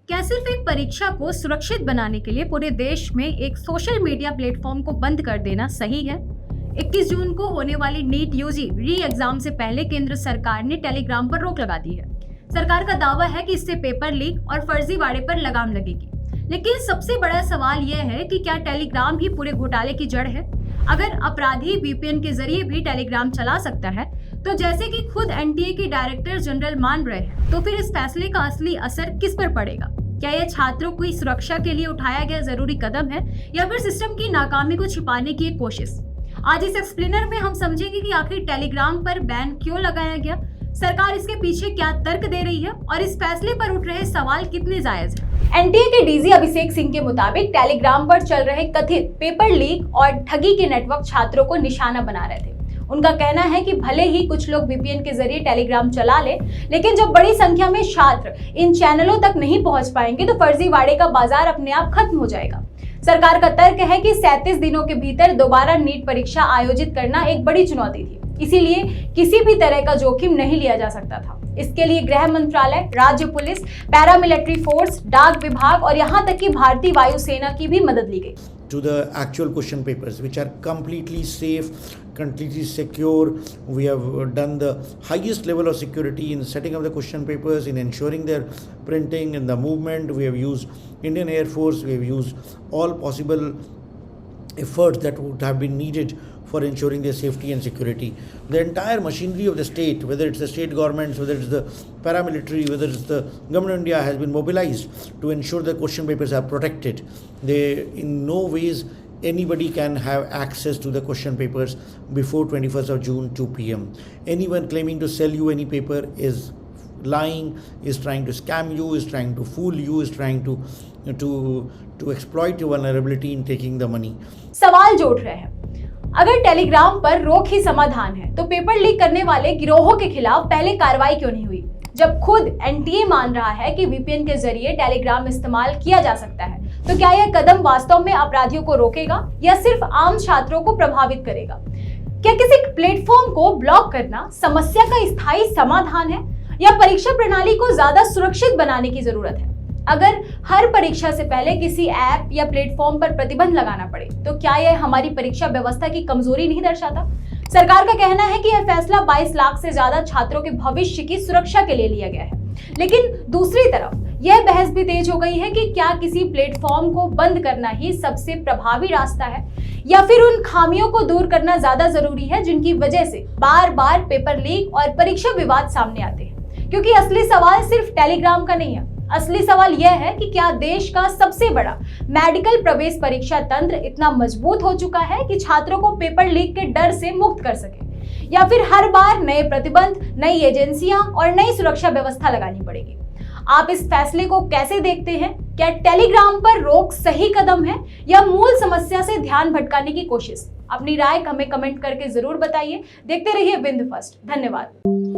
क्या सिर्फ एक परीक्षा को सुरक्षित बनाने के लिए पूरे देश में एक सोशल मीडिया प्लेटफॉर्म को बंद कर देना सही है? 21 जून को होने वाली नीट यूजी री एग्जाम से पहले केंद्र सरकार ने टेलीग्राम पर रोक लगा दी है। सरकार का दावा है कि इससे पेपर लीक और फर्जीवाड़े पर लगाम लगेगी। लेकिन सबसे बड़ा सवाल यह है कि क्या टेलीग्राम ही पूरे घोटाले की जड़ है? अगर अपराधी वीपीएन के जरिए भी टेलीग्राम चला सकता है, तो जैसे कि खुद एनटीए के डायरेक्टर जनरल मान रहे हैं, तो फिर इस फैसले का असली असर किस पर पड़ेगा? क्या यह छात्रों की सुरक्षा के लिए उठाया गया जरूरी कदम है या फिर सिस्टम की नाकामी को छिपाने की एक कोशिश? आज इस एक्सप्लेनर में हम समझेंगे कि आखिर टेलीग्राम पर बैन क्यों लगाया गया, सरकार इसके पीछे क्या तर्क दे रही है और इस फैसले पर उठ रहे सवाल कितने जायज हैं। एनटीए के डीजी अभिषेक सिंह के मुताबिक टेलीग्राम पर चल रहे कथित पेपर लीक और ठगी के नेटवर्क छात्रों को निशाना बना रहे थे। उनका कहना है कि भले ही कुछ लोग वीपीएन के जरिए टेलीग्राम चला ले, लेकिन जब बड़ी संख्या में छात्र इन चैनलों तक नहीं पहुंच पाएंगे तो फर्जीवाड़े का बाजार अपने आप खत्म हो जाएगा। सरकार का तर्क है कि 37 दिनों के भीतर दोबारा नीट परीक्षा आयोजित करना एक बड़ी चुनौती थी, इसीलिए किसी भी तरह का जोखिम नहीं लिया जा सकता था। इसके लिए गृह मंत्रालय, राज्य पुलिस, पैरामिलिट्री फोर्स, डाक विभाग और यहाँ तक कि भारतीय वायुसेना की भी मदद ली गई। To the actual question papers, which are completely safe, completely secure. We have done the highest level of security in setting up the question papers, in ensuring their printing and the movement. We have used Indian Air Force. We have used all possible efforts that would have been needed for ensuring their safety and security. The entire machinery of the state, whether it's the state governments, whether it's the paramilitary, whether it's the government of India, has been mobilized to ensure the question papers are protected. In no ways anybody can have access to the question papers before 21st of June 2 p.m. Anyone claiming to sell you any paper is lying, is trying to scam you, is trying to fool you, is trying to exploit your vulnerability in taking the money. सवाल जो उठ रहे हैं, अगर Telegram पर रोक ही समाधान है तो पेपर लीक करने वाले गिरोहों के खिलाफ पहले कार्रवाई क्यों नहीं हुई? जब खुद एनटीए मान रहा है कि वीपीएन के जरिए टेलीग्राम इस्तेमाल किया जा सकता है, तो क्या यह कदम वास्तव में अपराधियों को रोकेगा या सिर्फ आम छात्रों को प्रभावित करेगा? क्या किसी प्लेटफॉर्म को ब्लॉक करना समस्या का स्थायी समाधान है या परीक्षा प्रणाली को ज्यादा सुरक्षित बनाने की जरूरत है? अगर हर परीक्षा से पहले किसी ऐप या प्लेटफॉर्म पर प्रतिबंध लगाना पड़े, तो क्या यह हमारी परीक्षा व्यवस्था की कमजोरी नहीं दर्शाता? सरकार का कहना है कि यह फैसला 22 लाख से ज्यादा छात्रों के भविष्य की सुरक्षा के लिए लिया गया है। लेकिन दूसरी तरफ यह बहस भी तेज हो गई है कि क्या किसी प्लेटफॉर्म को बंद करना ही सबसे प्रभावी रास्ता है या फिर उन खामियों को दूर करना ज्यादा जरूरी है जिनकी वजह से बार बार पेपर लीक और परीक्षा विवाद सामने आते हैं। क्योंकि असली सवाल सिर्फ टेलीग्राम का नहीं है, असली सवाल यह है कि क्या देश का सबसे बड़ा मेडिकल प्रवेश परीक्षा तंत्र इतना मजबूत हो चुका है कि छात्रों को पेपर लीक के डर से मुक्त कर सके, या फिर हर बार नए प्रतिबंध, नई एजेंसियां और नई सुरक्षा व्यवस्था लगानी पड़ेगी? आप इस फैसले को कैसे देखते हैं? क्या टेलीग्राम पर रोक सही कदम है या मूल समस्या से ध्यान भटकाने की कोशिश? अपनी राय हमें कमेंट करके जरूर बताइए। देखते रहिए बिंदु फर्स्ट। धन्यवाद।